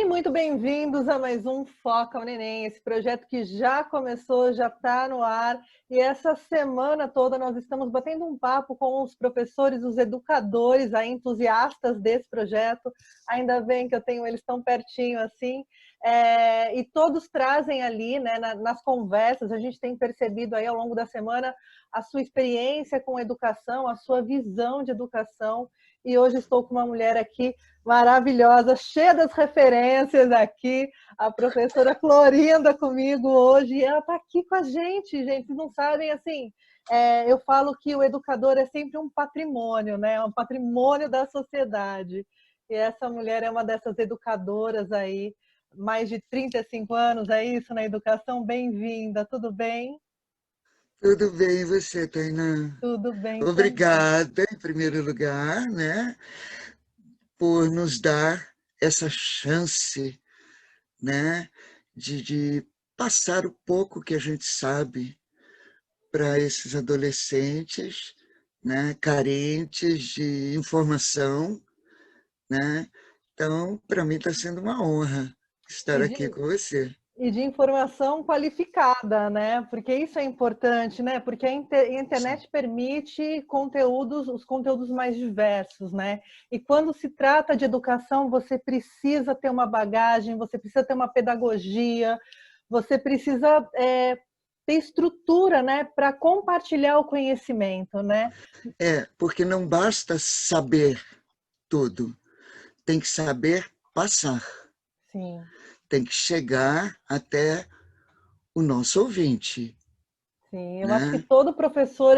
muito bem-vindos a mais um Foca o Neném, esse projeto que já começou, já está no ar, e essa semana toda nós estamos batendo um papo com os professores, os educadores, aí, entusiastas desse projeto. Ainda bem que eu tenho eles tão pertinho assim, e todos trazem ali, né, nas conversas, a gente tem percebido aí ao longo da semana a sua experiência com educação, a sua visão de educação, e hoje estou com uma mulher aqui maravilhosa, cheia das referências aqui, a professora Clorinda comigo hoje, e ela está aqui com a gente, vocês não sabem, assim, eu falo que o educador é sempre um patrimônio, né? Um patrimônio da sociedade, e essa mulher é uma dessas educadoras aí, mais de 35 anos, é isso, na educação. Bem-vinda, tudo bem? Tudo bem, e você, Tainá? Tudo bem também. Obrigada, em primeiro lugar, né, por nos dar essa chance, né, de passar o pouco que a gente sabe para esses adolescentes, né, carentes de informação, né? Então, para mim está sendo uma honra estar E aqui de, com você. e de informação qualificada, né? Porque isso é importante, né? Porque a Sim. internet permite conteúdos, os conteúdos mais diversos, né? E quando se trata de educação, você precisa ter uma bagagem, você precisa ter uma pedagogia, você precisa ter estrutura, né, para compartilhar o conhecimento, né? Porque não basta saber tudo, tem que saber passar. Sim, Tem que chegar até o nosso ouvinte, sim. Eu acho que né? todo professor,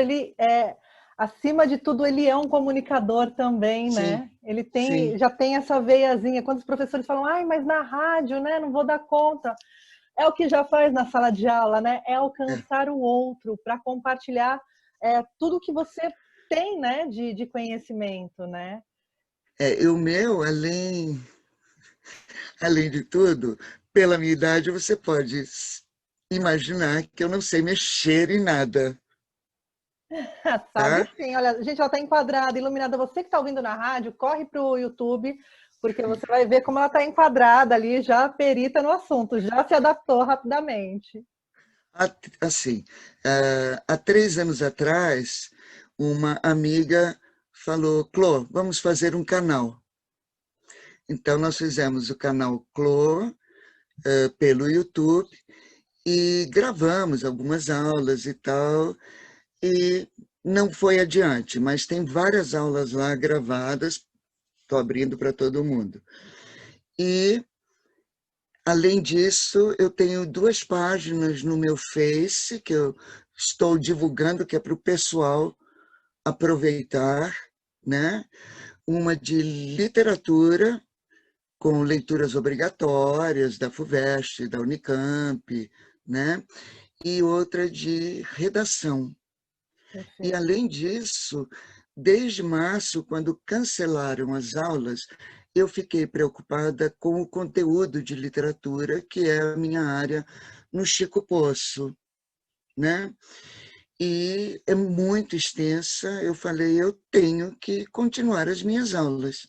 acima de tudo, ele é um comunicador também, Sim, né? Ele sim, já tem essa veiazinha. Quando os professores falam, ai, mas na rádio, né? Não vou dar conta. É o que já faz na sala de aula, né? É é. alcançar o outro para compartilhar tudo que você tem, né? De conhecimento, né? E o meu, além de tudo, pela minha idade, você pode imaginar que eu não sei mexer em nada, Sabe tá? sim, olha, a gente já está enquadrada, iluminada. Você que está ouvindo na rádio, corre para o YouTube, porque você vai ver como ela está enquadrada ali, já perita no assunto, já se adaptou rapidamente. Assim, há 3 anos atrás, uma amiga falou, Clô, vamos fazer um canal. Então, nós fizemos o canal Clô pelo YouTube e gravamos algumas aulas e tal, e não foi adiante, mas tem várias aulas lá gravadas, estou abrindo para todo mundo. E, além disso, eu tenho 2 páginas no meu Face, que eu estou divulgando, que é para o pessoal aproveitar, né? Uma de literatura, com leituras obrigatórias da FUVEST, da Unicamp, né? E outra de redação. E, Perfeito. além disso, desde março, quando cancelaram as aulas, eu fiquei preocupada com o conteúdo de literatura, que é a minha área no Chico Poço, né? E é muito extensa. Eu falei, eu tenho que continuar as minhas aulas.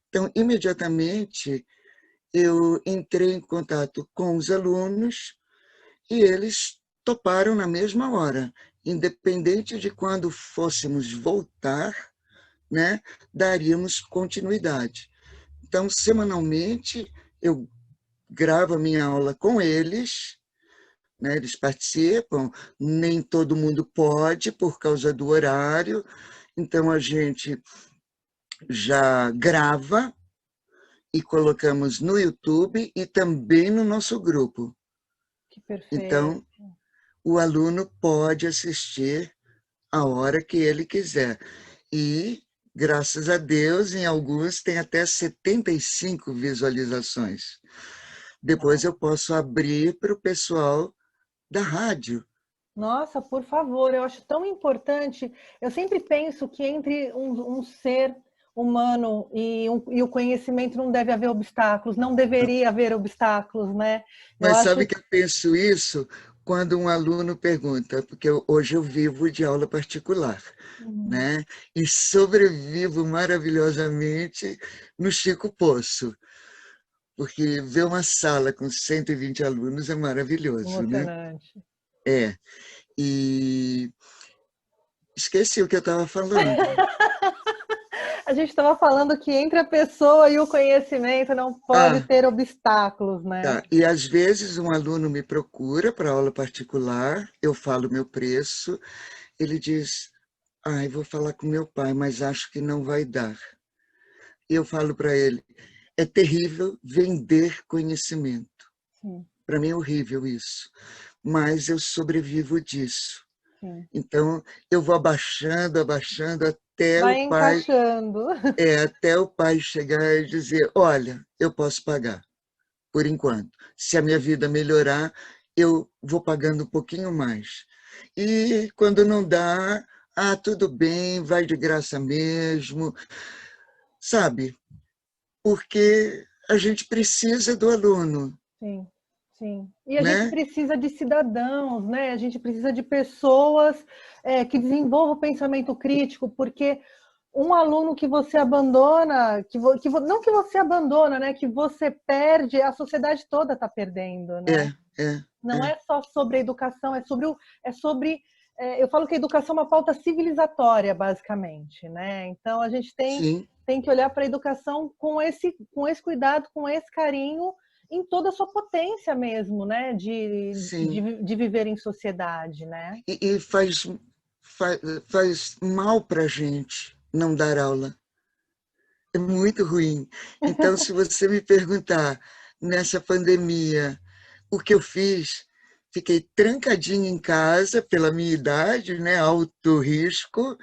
Então, imediatamente, eu entrei em contato com os alunos e eles toparam na mesma hora, independente de quando fôssemos voltar, né, daríamos continuidade. Então, semanalmente, eu gravo a minha aula com eles, né, eles participam, nem todo mundo pode por causa do horário, então a gente já grava e colocamos no YouTube e também no nosso grupo. Que perfeito. Então, o aluno pode assistir a hora que ele quiser. E, graças a Deus, em alguns tem até 75 visualizações. Depois eu posso abrir para o pessoal da rádio. Nossa, por favor, eu acho tão importante. Eu sempre penso que entre um ser humano e o conhecimento não deve haver obstáculos, não deveria haver obstáculos, né? Eu Mas acho. sabe que eu penso isso quando um aluno pergunta, porque hoje eu vivo de aula particular, né? E sobrevivo maravilhosamente no Chico Poço. porque ver uma sala com 120 alunos é maravilhoso, né? Emocionante. É. E esqueci o que eu estava falando. A gente estava falando que entre a pessoa e o conhecimento não pode Ah, ter obstáculos, né? tá. E às vezes um aluno me procura para aula particular, eu falo meu preço, ele diz, ai, vou falar com meu pai, mas acho que não vai dar. E eu falo para ele, é terrível vender conhecimento. Sim, Para mim é horrível isso, mas eu sobrevivo disso. sim. Então, eu vou abaixando, abaixando Vai encaixando. até o pai chegar e dizer, olha, eu posso pagar, por enquanto. Se a minha vida melhorar, eu vou pagando um pouquinho mais. E quando não dá, ah, tudo bem, vai de graça mesmo, sabe? Porque a gente precisa do aluno, Sim, sim. E a gente né? precisa de cidadãos, né? A gente precisa de pessoas que desenvolvam o pensamento crítico, porque um aluno que você abandona, não que você abandona, né? Que você perde, a sociedade toda está perdendo, É, né? é, Não é. é só sobre a educação, é sobre eu falo que a educação é uma pauta civilizatória, basicamente, né? Então a gente Sim, tem que olhar para a educação com esse cuidado, com esse carinho, em toda a sua potência mesmo, né? sim. De viver em sociedade, né? E faz, faz mal para a gente não dar aula. É muito ruim. Então, se você me perguntar, nessa pandemia, o que eu fiz, fiquei trancadinha em casa, pela minha idade, né, alto risco,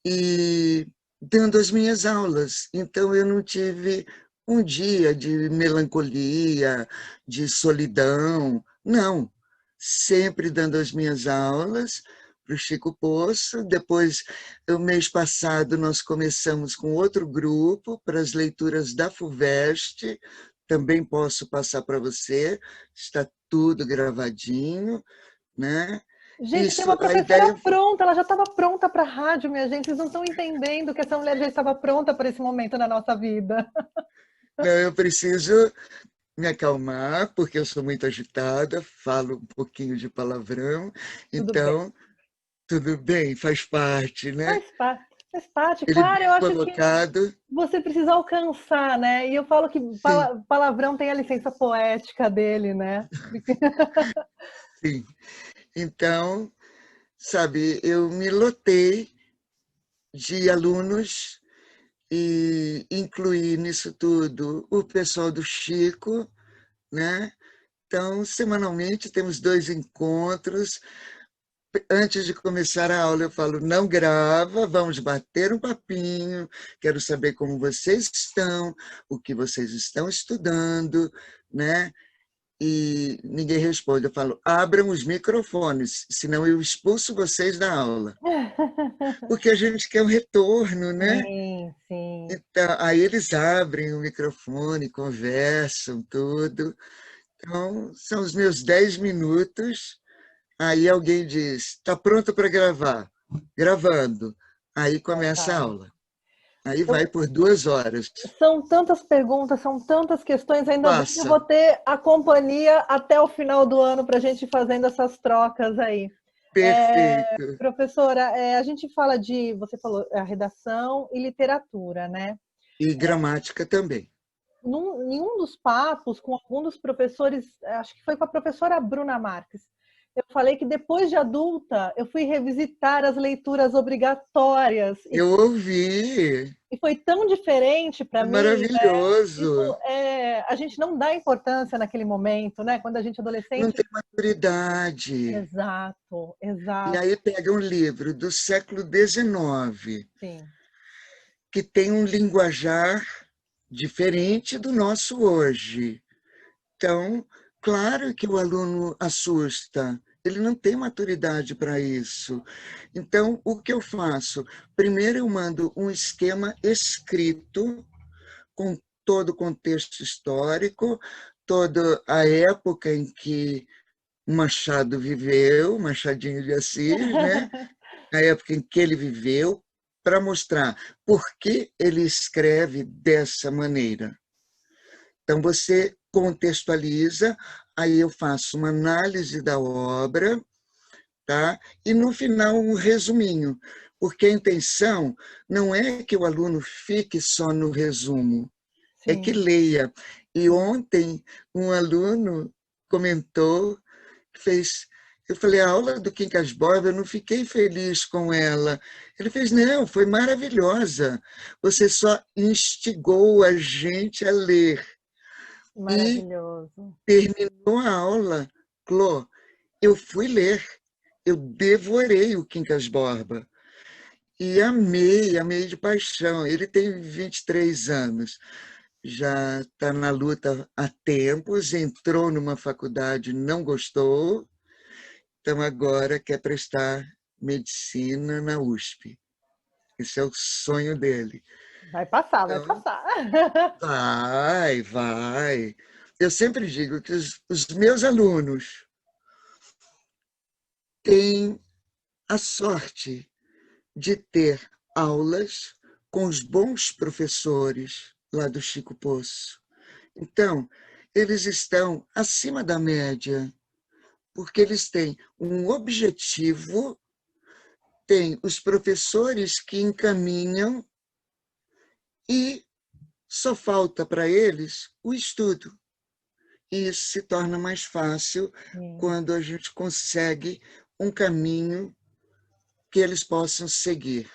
e dando as minhas aulas. Então, eu não tive um dia de melancolia, de solidão. Não. Sempre dando as minhas aulas para o Chico Poço. Depois, o mês passado, nós começamos com outro grupo para as leituras da FUVEST. Também posso passar para você, está tudo gravadinho, né? Gente, tem Isso, uma a professora ideia pronta, ela já estava pronta para a rádio, minha gente. Vocês não estão entendendo que essa mulher já estava pronta para esse momento na nossa vida. não, eu preciso me acalmar, porque eu sou muito agitada, falo um pouquinho de palavrão, Tudo bem. então tudo bem, faz parte, né? Faz parte, faz parte. Ele Claro, eu bem acho que colocado, você precisa alcançar, né? E eu falo que sim, palavrão tem a licença poética dele, né? sim. Então, sabe, eu me lotei de alunos e incluí nisso tudo o pessoal do Chico, né? Então, semanalmente temos 2 encontros. Antes de começar a aula, eu falo, não grava, vamos bater um papinho, quero saber como vocês estão, o que vocês estão estudando, né? E ninguém responde. Eu falo, abram os microfones, senão eu expulso vocês da aula. Porque a gente quer um retorno, né? Sim, sim. Então, aí eles abrem o microfone, conversam, tudo. Então, são os meus 10 minutos. Aí alguém diz, está pronto para gravar? Gravando. Aí começa a Vai. aula. Aí vai Eu- por 2 horas. São tantas perguntas, são tantas questões. Ainda bem que eu Passa. vou ter a companhia até o final do ano para a gente ir fazendo essas trocas aí. Perfeito. Professora, a gente fala de, você falou, a redação e literatura, né? E gramática também. Em um dos papos com algum dos professores, acho que foi com a professora Bruna Marques, eu falei que depois de adulta eu fui revisitar as leituras obrigatórias Eu ouvi. e foi tão diferente para É mim, né? maravilhoso. Isso a gente não dá importância naquele momento, né? Quando a gente é Não adolescente. tem maturidade. Exato, E exato, aí pega um livro do século XIX, sim. que tem um linguajar diferente do nosso hoje. Então, claro que o aluno assusta, ele não tem maturidade para isso. Então, o que eu faço? Primeiro, eu mando um esquema escrito, com todo o contexto histórico, toda a época em que Machado viveu, Machadinho de Assis, né? A época em que ele viveu, para mostrar por que ele escreve dessa maneira. Então, você contextualiza, aí eu faço uma análise da obra, tá? E no final um resuminho, porque a intenção não é que o aluno fique só no resumo, é que Sim. leia. E ontem um aluno comentou, fez, eu falei, a aula do Quincas Borba, eu não fiquei feliz com ela. Ele fez, não, foi maravilhosa. Você só instigou a gente a ler. E Maravilhoso. terminou a aula, Clô, eu fui ler, eu devorei o Quincas Borba. E amei, amei de paixão. Ele tem 23 anos, já está na luta há tempos, entrou numa faculdade, não gostou, então agora quer prestar medicina na USP. Esse é o sonho dele. Vai passar, vai Então, passar. vai, vai. Eu sempre digo que os meus alunos têm a sorte de ter aulas com os bons professores lá do Chico Poço. Então, eles estão acima da média, porque eles têm um objetivo, têm os professores que encaminham e só falta para eles o estudo. E isso se torna mais fácil Sim. quando a gente consegue um caminho que eles possam seguir.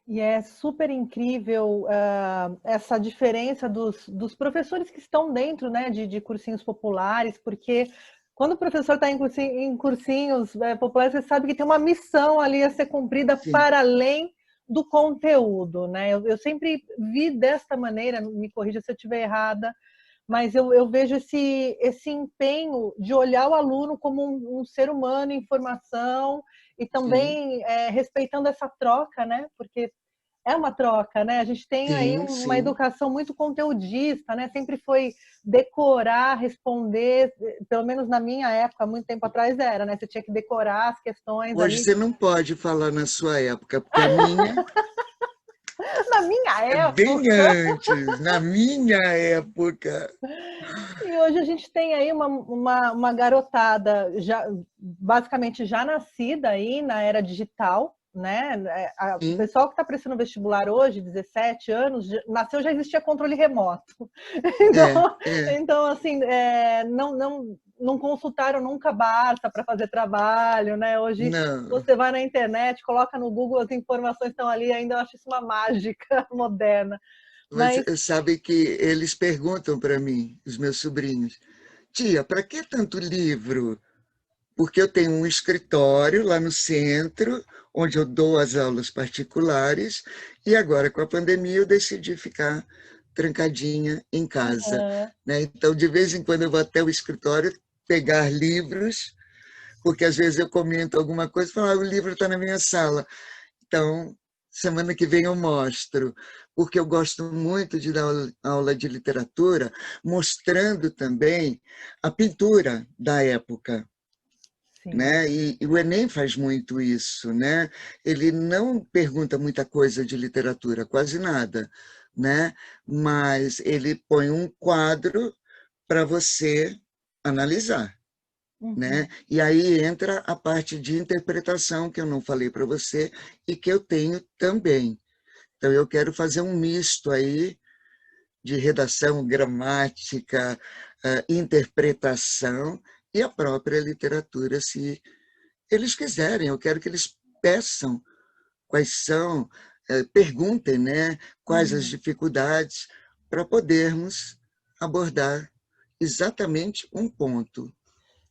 E é super incrível essa diferença dos professores que estão dentro, né, de cursinhos populares, porque quando o professor está em cursinhos populares, você sabe que tem uma missão ali a ser cumprida Sim, para além do conteúdo, né? Eu sempre vi desta maneira, me corrija se eu estiver errada, mas eu vejo esse empenho de olhar o aluno como um ser humano em formação e sim, também respeitando essa troca, né? Porque é uma troca, né? A gente tem aí sim, uma sim. educação muito conteudista, né? Sempre foi decorar, responder, pelo menos na minha época, muito tempo atrás era, né? Você tinha que decorar as questões Hoje ali. você não pode falar na sua época, porque a minha Na minha é bem época! antes, na minha época. E hoje a gente tem aí uma garotada já, basicamente já nascida aí na era digital, né? O Sim, pessoal que está prestando vestibular hoje, 17 anos, nasceu, já existia controle remoto. é, Então, é. então assim, não consultaram nunca Barça para fazer trabalho, né? Hoje Não, você vai na internet, coloca no Google, as informações estão ali, ainda eu acho isso uma mágica moderna. mas Mas sabe que eles perguntam para mim, os meus sobrinhos, tia, para que tanto livro? Porque eu tenho um escritório lá no centro, onde eu dou as aulas particulares, e agora, com a pandemia, eu decidi ficar trancadinha em casa. uhum. Né? Então, de vez em quando, eu vou até o escritório pegar livros, porque às vezes eu comento alguma coisa e falo, o livro está na minha sala. Então, semana que vem eu mostro, porque eu gosto muito de dar aula de literatura, mostrando também a pintura da época, Sim. né? E o Enem faz muito isso, né? Ele não pergunta muita coisa de literatura, quase nada, né? Mas ele põe um quadro para você analisar, né? Uhum. E aí entra a parte de interpretação que eu não falei para você e que eu tenho também. Então eu quero fazer um misto aí de redação, gramática, interpretação e a própria literatura, se eles quiserem. Eu quero que eles peçam quais são, perguntem, né, quais as Uhum. dificuldades para podermos abordar exatamente um ponto,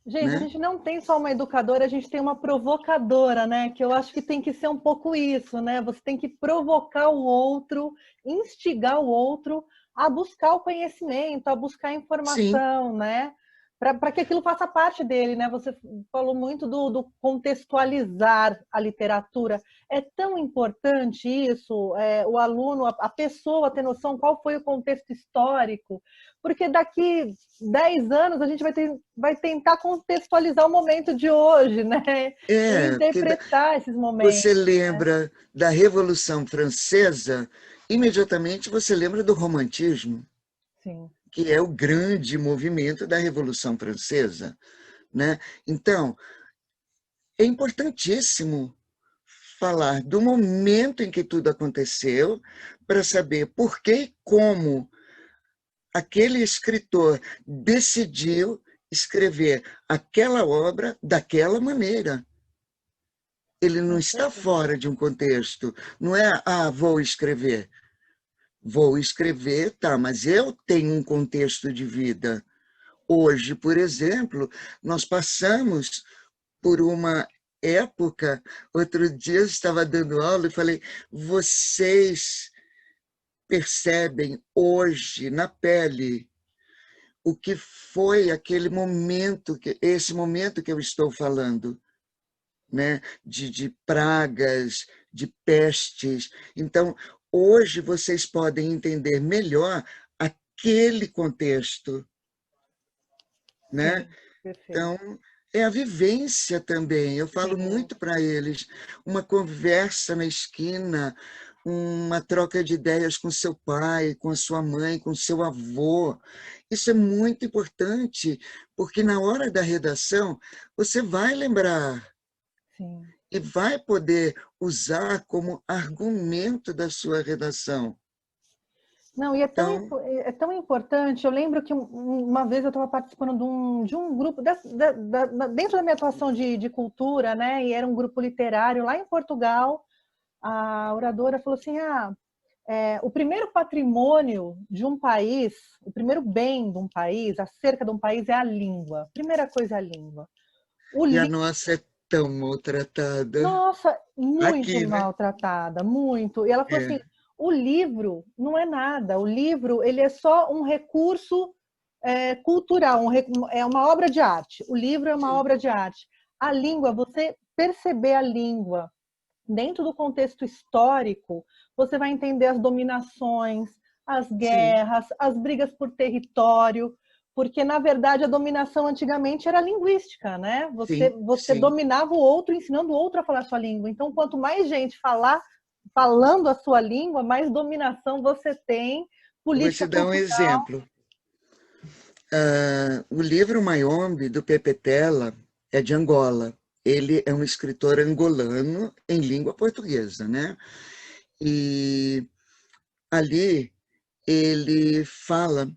Gente, a né? gente não tem só uma educadora, a gente tem uma provocadora, né? Que eu acho que tem que ser um pouco isso, né? Você tem que provocar o outro, instigar o outro a buscar o conhecimento, a buscar a Sim, informação, né? Para que aquilo faça parte dele, né? Você falou muito do contextualizar a literatura. É tão importante isso, o aluno, a pessoa ter noção qual foi o contexto histórico, porque daqui 10 anos a gente vai tentar contextualizar o momento de hoje, né? E porque interpretar esses você momentos. lembra da Revolução Francesa, imediatamente você lembra do romantismo, Sim. que é o grande movimento da Revolução Francesa, né? Então, é importantíssimo falar do momento em que tudo aconteceu, para saber por que e como aquele escritor decidiu escrever aquela obra daquela maneira. Ele não Com está certeza. fora de um contexto. Não é, vou escrever. Vou escrever, tá, mas eu tenho um contexto de vida. Hoje, por exemplo, nós passamos por uma época. Outro dia eu estava dando aula e falei: vocês percebem hoje na pele o que foi aquele momento, esse momento que eu estou falando, né? De pragas, de pestes. Então, hoje vocês podem entender melhor aquele contexto, né? Sim, perfeito. Então, é a vivência também. Eu falo Sim. muito para eles, uma conversa na esquina, uma troca de ideias com seu pai, com a sua mãe, com seu avô. Isso é muito importante, porque na hora da redação você vai lembrar Sim. e vai poder usar como argumento da sua redação. Não, e Então, é tão importante. Eu lembro que uma vez eu estava participando de um grupo, dentro da minha atuação de cultura, né? E era um grupo literário lá em Portugal. A oradora falou assim: o primeiro patrimônio de um país, o primeiro bem de um país, acerca de um país, é a língua. Primeira coisa é a língua. O e a livro, nossa é tão maltratada. nossa, muito Aqui, né? maltratada, muito. E ela falou assim: É, o livro não é nada. O livro ele é só um recurso cultural, é uma obra de arte. O livro é uma sim, obra de arte. A língua, você perceber a língua dentro do contexto histórico, você vai entender as dominações, as sim, guerras, as brigas por território, porque na verdade a dominação antigamente era linguística, né? sim, Você sim. dominava o outro, ensinando o outro a falar a sua língua. Então, quanto mais gente falando a sua língua, mais dominação você tem, Eu vou política te dar um cultural. exemplo. O livro Mayombe, do Pepe Tela, é de Angola. Ele é um escritor angolano em língua portuguesa, né? E ali ele fala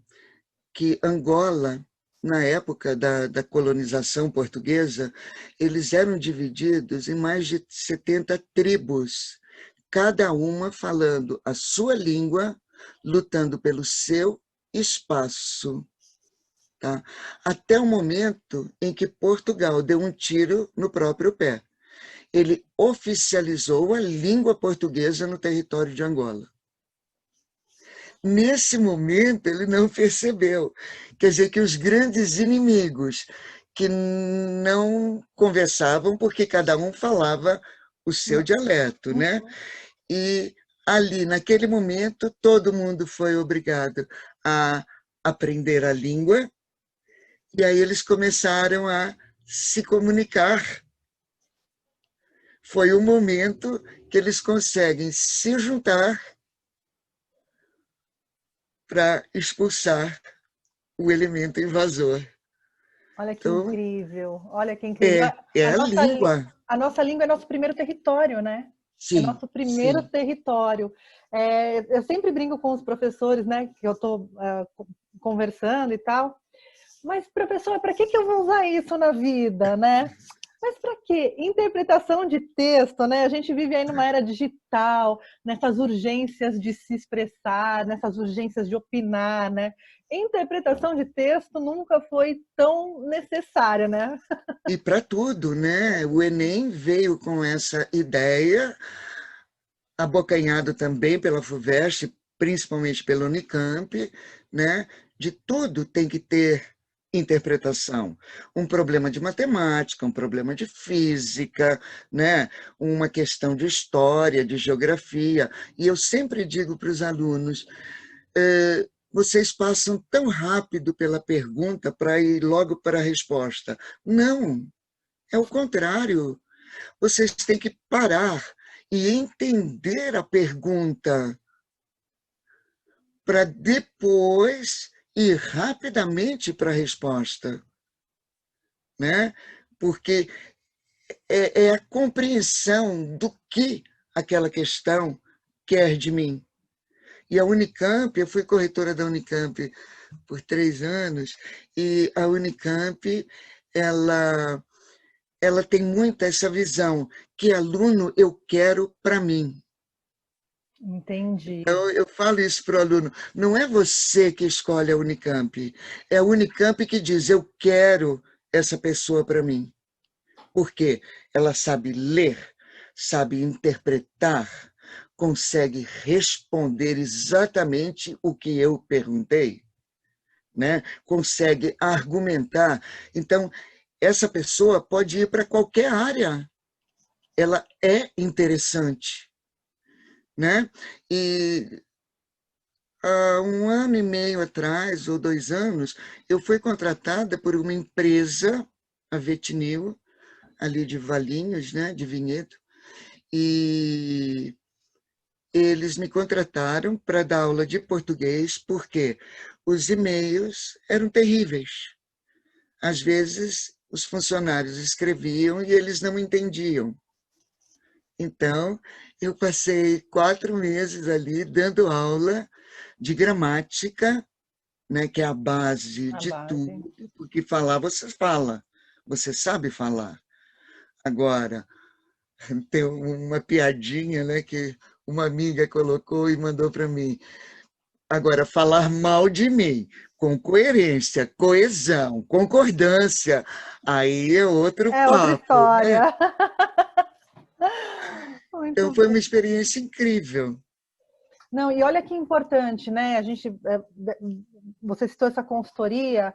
que Angola, na época da colonização portuguesa, eles eram divididos em mais de 70 tribos, cada uma falando a sua língua, lutando pelo seu espaço. Tá? Até o momento em que Portugal deu um tiro no próprio pé. Ele oficializou a língua portuguesa no território de Angola. Nesse momento, ele não percebeu. Quer dizer, que os grandes inimigos que não conversavam porque cada um falava o seu dialeto, né? E ali, naquele momento, todo mundo foi obrigado a aprender a língua, e aí eles começaram a se comunicar. Foi o momento que eles conseguem se juntar para expulsar o elemento invasor. Olha que Então, incrível, olha que incrível. é a língua. A nossa língua é nosso primeiro território, né? É Sim, nosso primeiro sim. território. Eu sempre brinco com os professores, né? Que eu estou conversando e tal. Mas, professor, para que eu vou usar isso na vida, né? Mas para quê? Interpretação de texto, né? A gente vive aí numa era digital, nessas urgências de se expressar, nessas urgências de opinar, né? Interpretação de texto nunca foi tão necessária, né? E para tudo, né? O Enem veio com essa ideia, abocanhado também pela FUVEST, principalmente pela Unicamp, né? De tudo tem que ter interpretação. Um problema de matemática, um problema de física, né? Uma questão de história, de geografia. E eu sempre digo para os alunos, vocês passam tão rápido pela pergunta para ir logo para a resposta. Não, é o contrário. Vocês têm que parar e entender a pergunta para depois ir rapidamente para a resposta, né? Porque é a compreensão do que aquela questão quer de mim. E a Unicamp, eu fui corretora da Unicamp por 3 anos, e a Unicamp, ela tem muito essa visão, que aluno eu quero para mim. Entendi. Então, eu falo isso para o aluno, não é você que escolhe a Unicamp, é a Unicamp que diz, eu quero essa pessoa para mim. Porque ela sabe ler, sabe interpretar, consegue responder exatamente o que eu perguntei, né? Consegue argumentar. Então, essa pessoa pode ir para qualquer área. Ela é interessante, né? E há 1 ano e meio atrás, ou 2 anos, eu fui contratada por uma empresa, a Vetinil, ali de Valinhos, né, de Vinhedo, e eles me contrataram para dar aula de português, porque os e-mails eram terríveis. Às vezes, os funcionários escreviam e eles não entendiam. Então, eu passei 4 meses ali dando aula de gramática, né, que é a base A de base. tudo, porque falar você fala, você sabe falar. Agora, tem uma piadinha, né, que uma amiga colocou e mandou para mim. Agora, falar mal de mim, com coerência, coesão, concordância, aí é outro É outra papo, né? história. Então, Muito foi uma bem. experiência incrível. Não, e olha que importante, né? Você citou essa consultoria,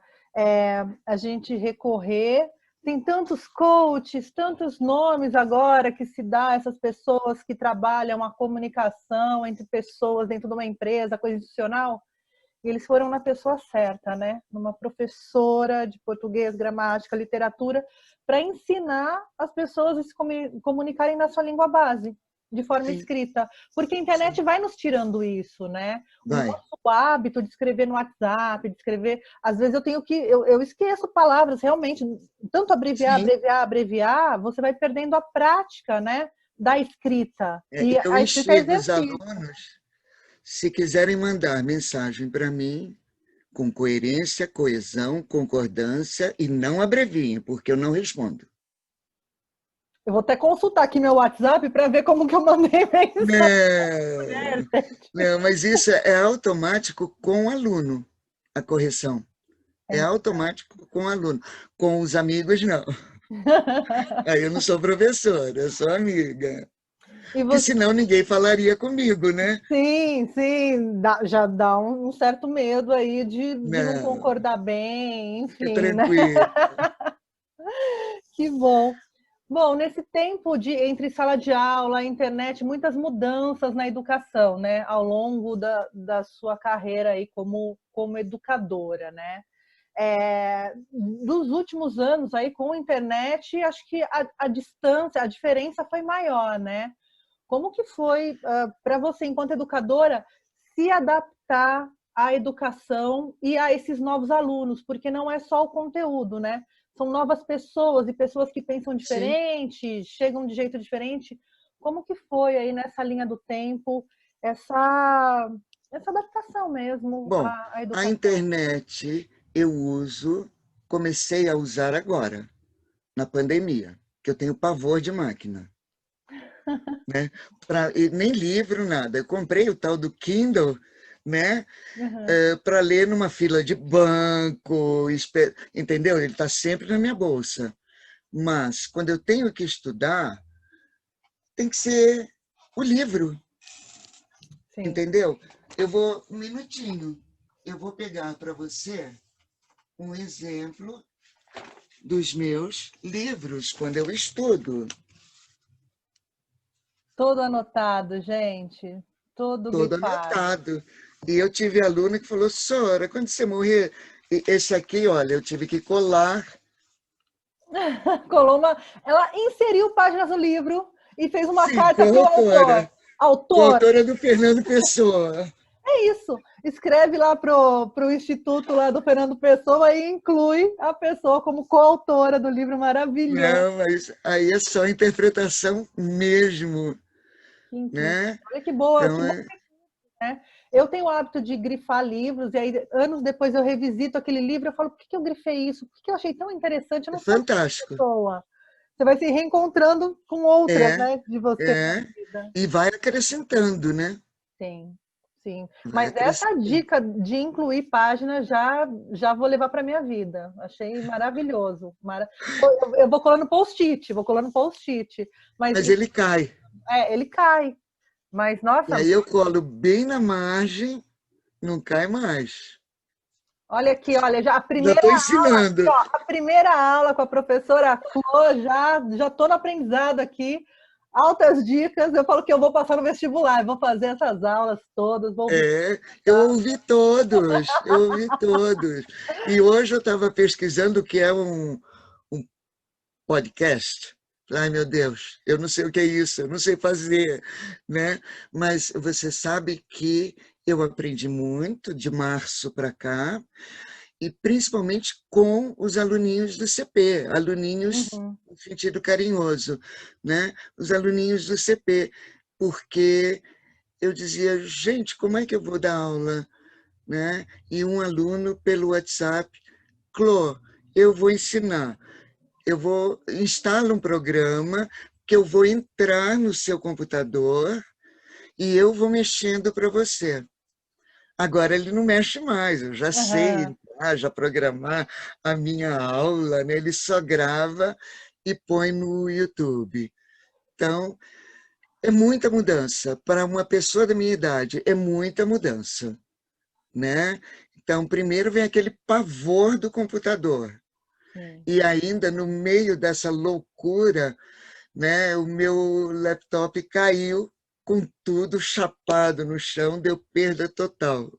a gente recorrer. Tem tantos coaches, tantos nomes agora que se dá a essas pessoas que trabalham a comunicação entre pessoas dentro de uma empresa, coisa institucional. E eles foram na pessoa certa, né? Numa professora de português, gramática, literatura, para ensinar as pessoas a se comunicarem na sua língua base, de forma Sim, escrita. Porque a internet sim, vai nos tirando isso, né? O vai. nosso hábito de escrever no WhatsApp, de escrever. Às vezes eu tenho que. Eu esqueço palavras, realmente. Tanto abreviar, Sim, abreviar, abreviar, você vai perdendo a prática, né? Da escrita. E eu a escrita é instigo os exercício. alunos, se quiserem mandar mensagem para mim, com coerência, coesão, concordância, e não abreviem, porque eu não respondo. Eu vou até consultar aqui meu WhatsApp para ver como que eu mandei mensagem. Não, não, mas isso é automático com o aluno, a correção. É automático com o aluno. Com os amigos, não. Aí eu não sou professora, eu sou amiga. E Porque você, senão ninguém falaria comigo, né? sim, sim, já dá um certo medo aí de não Não, concordar bem, fique enfim, né? tranquilo. Que bom. Bom, nesse tempo entre sala de aula, internet, muitas mudanças na educação, né? Ao longo da sua carreira aí como educadora, né? Dos últimos anos aí com a internet, acho que a distância, a diferença foi maior, né? Como que foi para você, enquanto educadora, se adaptar à educação e a esses novos alunos? Porque não é só o conteúdo, né? São novas pessoas e pessoas que pensam Sim. diferente, chegam de jeito diferente. Como que foi aí nessa linha do tempo essa adaptação mesmo Bom, à a educação? internet eu uso, comecei a usar agora, na pandemia, que eu tenho pavor de máquina. Né? E nem livro, nada. Eu comprei o tal do Kindle, né? Uhum. Para ler numa fila de banco, entendeu? Ele está sempre na minha bolsa. Mas, quando eu tenho que estudar, tem que ser o livro, Sim. entendeu? Eu vou, um minutinho, eu vou pegar para você um exemplo dos meus livros quando eu estudo. Todo anotado, gente. Todo Todo grifado. anotado. E eu tive aluno que falou, Sora, quando você morrer, esse aqui, olha, eu tive que colar. Coloma, ela inseriu páginas no livro e fez uma Sim, carta para o autor. Autor, coautora do Fernando Pessoa. é isso. escreve lá pro Instituto lá do Fernando Pessoa e inclui a pessoa como coautora do livro maravilhoso. Não, mas aí é só interpretação mesmo, Que incrível. né? Olha que boa, Então, né? Eu tenho o hábito de grifar livros, e aí anos depois eu revisito aquele livro, eu falo, por que eu grifei isso? Por que eu achei tão interessante? Eu é não sou essa fantástico. pessoa. Você vai se reencontrando com outras, É, né, de você na é. vida. E vai acrescentando, né? Sim, sim. Vai Mas essa acrescentando. dica de incluir páginas já vou levar para minha vida. Achei maravilhoso. Eu vou colando post-it, vou colando post-it. Mas Mas ele cai. ele cai. Mas, E nossa, aí eu colo bem na margem, não cai mais. olha aqui, olha, já Já estou ensinando. a primeira aula com a professora Clô, já estou no aprendizado aqui. Altas dicas, eu falo que eu vou passar no vestibular, vou fazer essas aulas todas, vou ouvir. É, eu ouvi todos, eu ouvi todos. E hoje eu estava pesquisando o que é um podcast. Ai, meu Deus, eu não sei o que é isso, eu não sei fazer, né? Mas você sabe que eu aprendi muito de março para cá, e principalmente com os aluninhos do CP, aluninhos Uhum. no sentido carinhoso, né? Os aluninhos do CP, porque eu dizia, gente, como é que eu vou dar aula, né? E um aluno pelo WhatsApp, Clô, eu vou ensinar, eu vou instalar um programa que eu vou entrar no seu computador e eu vou mexendo para você. Agora ele não mexe mais, eu já sei Aham. entrar, já programar a minha aula, né? Ele só grava e põe no YouTube. Então, é muita mudança. Para uma pessoa da minha idade, é muita mudança, né? Então, primeiro vem aquele pavor do computador. Sim. E ainda no meio dessa loucura, né, o meu laptop caiu com tudo chapado no chão, deu perda total.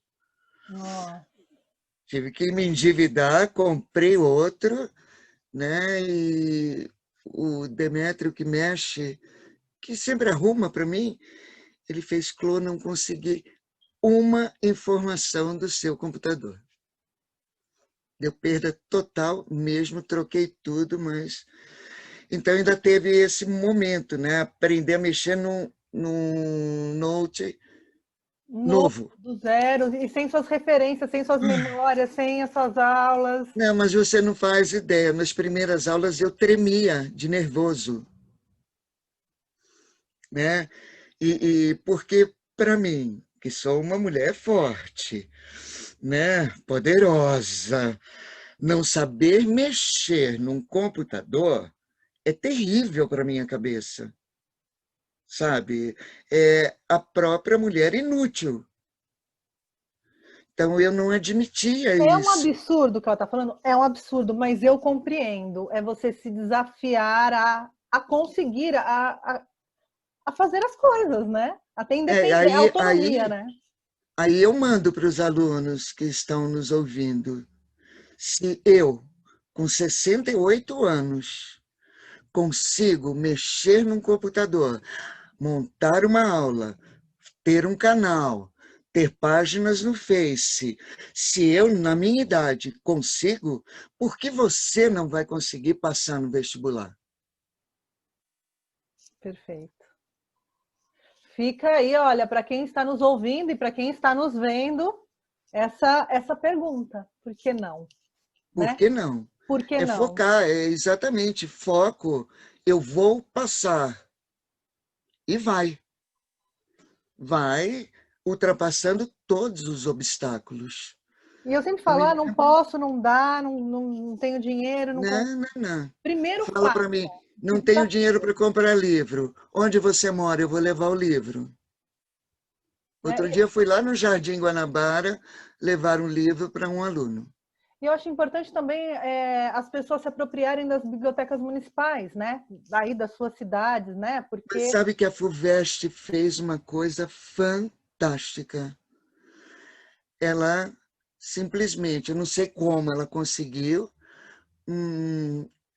Nossa. Tive que me endividar, comprei outro, né? E o Demétrio que mexe, que sempre arruma para mim, ele fez Clô, não consegui uma informação do seu computador. Deu perda total mesmo, troquei tudo, mas... Então ainda teve esse momento, né? Aprender a mexer num Note Novo, novo. do zero, e sem suas referências, sem suas memórias, sem as suas aulas. Não, mas você não faz ideia. Nas primeiras aulas eu tremia de nervoso, né? E porque, para mim, que sou uma mulher forte, né? Poderosa, não saber mexer num computador é terrível para minha cabeça, sabe? É a própria mulher inútil. Então eu não admitia É um isso. absurdo o que ela está falando, é um absurdo, mas eu compreendo. É você se desafiar a conseguir, a fazer as coisas, né? A ter É, independência, a aí, autonomia, aí, né? aí eu mando para os alunos que estão nos ouvindo. Se eu, com 68 anos, consigo mexer num computador, montar uma aula, ter um canal, ter páginas no Face, se eu, na minha idade, consigo, por que você não vai conseguir passar no vestibular? Perfeito. Fica aí, olha, para quem está nos ouvindo e para quem está nos vendo, essa pergunta. Por que não? Por Né? que não? Por que É não? focar, é exatamente foco. Eu vou passar. E vai ultrapassando todos os obstáculos. E eu sempre Eu falo, me não lembro, posso, não dá, não tenho dinheiro, não consigo. não, não, não. Primeiro Fala para faça, mim, se não tenho dinheiro desafie, para comprar livro. Onde você mora? Eu vou levar o livro. né? Outro dia fui lá no Jardim Guanabara levar um livro para um aluno. E eu acho importante também as pessoas se apropriarem das bibliotecas municipais, né? Aí das suas cidades, né? Mas Porque sabe que a FUVEST fez uma coisa fantástica. Ela simplesmente, eu não sei como ela conseguiu,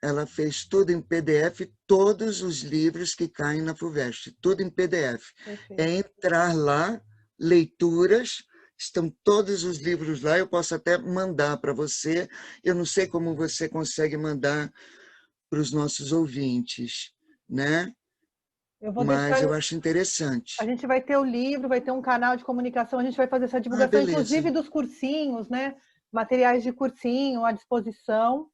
ela fez tudo em PDF, todos os livros que caem na FUVEST, tudo em PDF. É perfeito. entrar lá, leituras, estão todos os livros lá, eu posso até mandar para você, eu não sei como você consegue mandar para os nossos ouvintes, né? Eu vou Mas deixar. eu acho A interessante. gente vai ter o livro, vai ter um canal de comunicação, a gente vai fazer essa Ah, divulgação, beleza. inclusive dos cursinhos, né? Materiais de cursinho à disposição.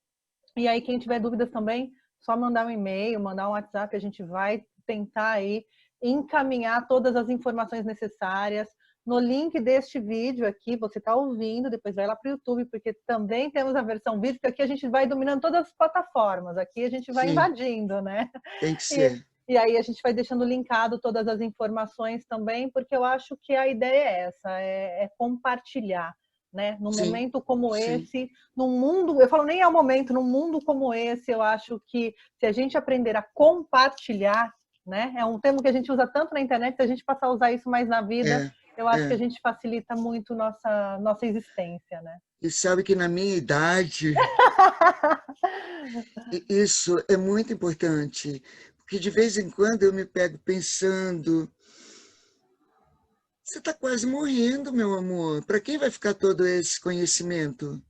E aí, quem tiver dúvidas também, só mandar um e-mail, mandar um WhatsApp, a gente vai tentar aí encaminhar todas as informações necessárias. No link deste vídeo aqui, você está ouvindo, depois vai lá para o YouTube, porque também temos a versão vídeo, porque aqui a gente vai dominando todas as plataformas, aqui a gente vai Sim, invadindo, né? tem que E, ser. e aí a gente vai deixando linkado todas as informações também, porque eu acho que a ideia é essa, é compartilhar, né? Num Sim, momento como sim. esse, num mundo, eu falo nem é o momento, num mundo como esse, eu acho que se a gente aprender a compartilhar, né? É um termo que a gente usa tanto na internet, se a gente passar a usar isso mais na vida, É, eu acho que a é. gente facilita muito nossa existência, né? E sabe que na minha idade, isso é muito importante, porque de vez em quando eu me pego pensando, você está quase morrendo, meu amor. Para quem vai ficar todo esse conhecimento?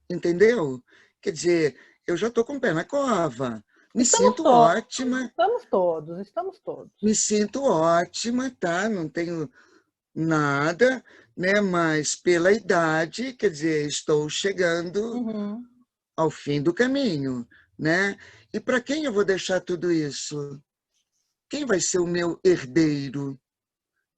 Entendeu? Quer dizer, eu já estou com o pé na cova. Me Estamos sinto todos, ótima, estamos todos, estamos todos. me sinto ótima, tá? Não tenho nada, né? Mas pela idade, quer dizer, estou chegando Uhum. ao fim do caminho, né? E para quem eu vou deixar tudo isso? Quem vai ser o meu herdeiro,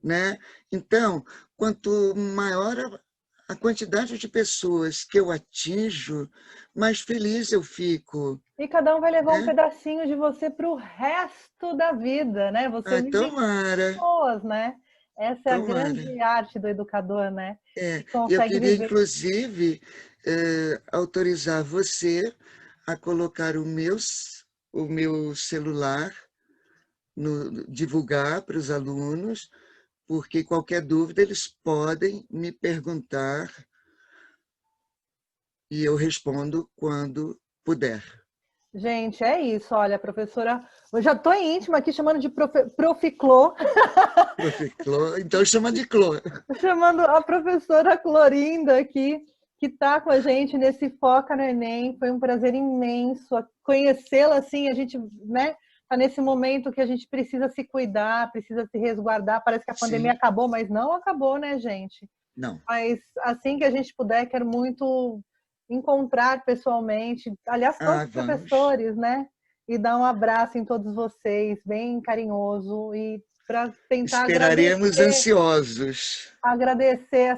né? Então, quanto maior a quantidade de pessoas que eu atinjo, mais feliz eu fico, E cada um vai levar um né? pedacinho de você para o resto da vida, né? Você Ah, vive com tomara, pessoas, né? Essa é a tomara. grande arte do educador, né? É, Que eu consegue queria, viver. inclusive, autorizar você a colocar o meu celular, divulgar para os alunos, porque qualquer dúvida eles podem me perguntar e eu respondo quando puder. Gente, é isso. Olha, professora, eu já estou íntima aqui chamando de Proficlô, Prof. Clô, então chama de Clô. chamando a professora Clorinda aqui, que está com a gente nesse Foca no Enem. Foi um prazer imenso conhecê-la assim. A gente, né, tá nesse momento que a gente precisa se cuidar, precisa se resguardar. Parece que a pandemia Sim, acabou, mas não acabou, né, gente? não. Mas assim que a gente puder, quero muito encontrar pessoalmente, aliás, todos Ah, os vamos. professores, né? E dar um abraço em todos vocês, bem carinhoso, e para tentar Esperaremos ansiosos. agradecer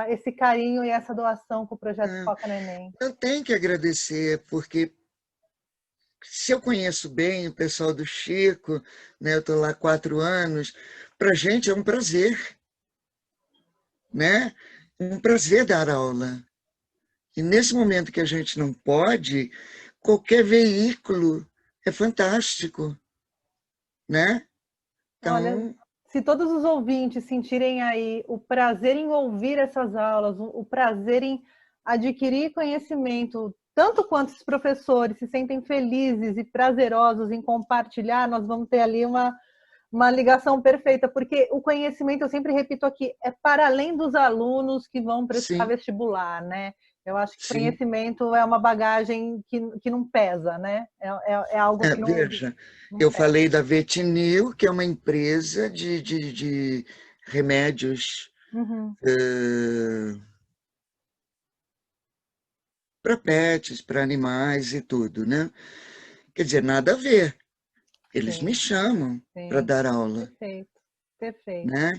esse carinho e essa doação com o projeto Foca no Enem. Eu tenho que agradecer, porque se eu conheço bem o pessoal do Chico, né, eu estou lá há 4 anos, para a gente é um prazer, né? Um prazer dar aula. E nesse momento que a gente não pode, qualquer veículo é fantástico, né? Olha, Então, se todos os ouvintes sentirem aí o prazer em ouvir essas aulas, o prazer em adquirir conhecimento, tanto quanto os professores se sentem felizes e prazerosos em compartilhar, nós vamos ter ali uma ligação perfeita, porque o conhecimento, eu sempre repito aqui, é para além dos alunos que vão prestar sim, vestibular, né? Eu acho que sim. conhecimento é uma bagagem que não pesa, né? É algo que Veja, não eu pesa. falei da Vetinil, que é uma empresa de remédios Uhum, para pets, para animais e tudo, né? Quer dizer, nada a ver. Eles me sim. chamam para Sim, dar aula, perfeito, perfeito. né?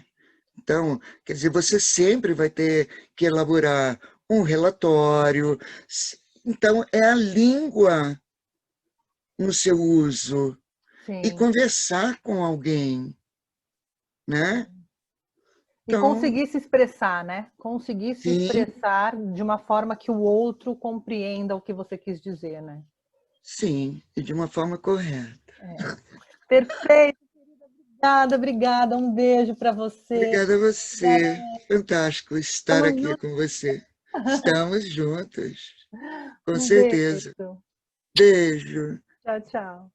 Então, quer dizer, você sempre vai ter que elaborar um relatório. Então, é a língua no seu uso e Sim, conversar com alguém, né? sim. E Então, conseguir se expressar, né? Conseguir se sim, expressar de uma forma que o outro compreenda o que você quis dizer, né? sim, e de uma forma correta. Perfeito, obrigada, obrigada. Um beijo para você. Obrigada a Obrigada. você. Fantástico estar Estamos aqui juntos. com você. Estamos juntos, com Um certeza. beijo. Beijo. Tchau, tchau.